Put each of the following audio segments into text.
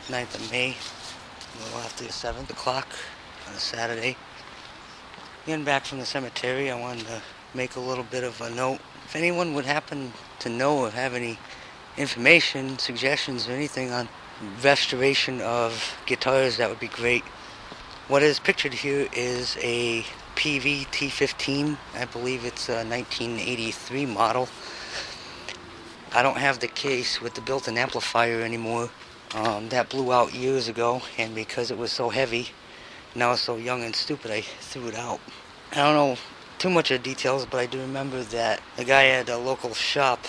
9th of May, a little after 7 o'clock on a Saturday. Getting back from the cemetery, I wanted to make a little bit of a note. If anyone would happen to know or have any information, suggestions, or anything on restoration of guitars, that would be great. What is pictured here is a Peavey T-15. I believe it's a 1983 model. I don't have the case with the built-in amplifier anymore. That blew out years ago, and because it was so heavy, and I was so young and stupid, I threw it out. I don't know too much of the details, but I do remember that the guy at a local shop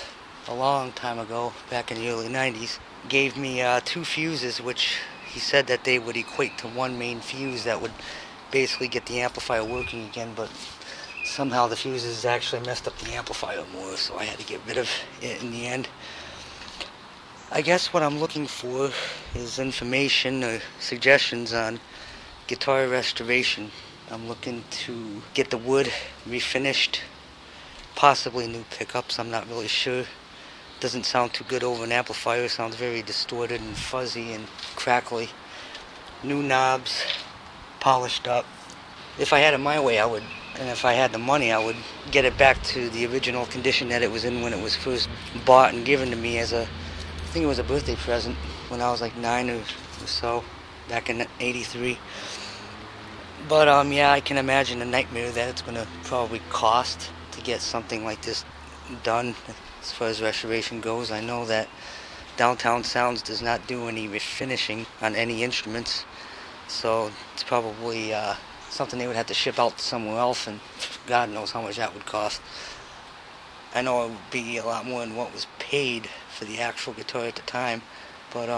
a long time ago, back in the early 90s, gave me 2 fuses, which he said that they would equate to one main fuse that would basically get the amplifier working again, but somehow the fuses actually messed up the amplifier more, so I had to get rid of it in the end. I guess what I'm looking for is information or suggestions on guitar restoration. I'm looking to get the wood refinished, possibly new pickups, I'm not really sure. Doesn't sound too good over an amplifier, sounds very distorted and fuzzy and crackly. New knobs, polished up. If I had it my way, I would, and if I had the money, I would get it back to the original condition that it was in when it was first bought and given to me as a, I think it was a birthday present when I was like 9 or so, back in '83. But yeah, I can imagine the nightmare that it's going to probably cost to get something like this done as far as restoration goes. I know that Downtown Sounds does not do any refinishing on any instruments, so it's probably something they would have to ship out somewhere else, and God knows how much that would cost. I know it would be a lot more than what was paid for the actual guitar at the time, but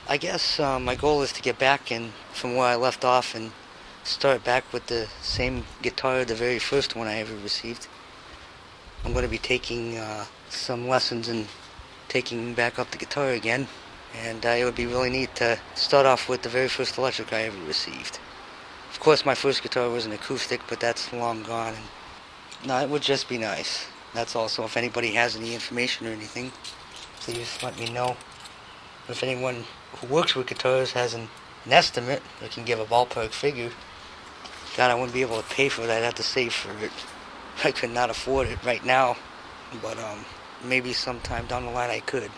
I guess my goal is to get back in from where I left off and start back with the same guitar, the very first one I ever received. I'm going to be taking some lessons and taking back up the guitar again, and it would be really neat to start off with the very first electric I ever received. Of course, my first guitar was an acoustic, but that's long gone. And no, it would just be nice. That's also, if anybody has any information or anything, please let me know. If anyone who works with guitars has an estimate, or can give a ballpark figure, God, I wouldn't be able to pay for it. I'd have to save for it. I could not afford it right now, but maybe sometime down the line I could.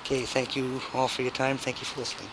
Okay, thank you all for your time. Thank you for listening.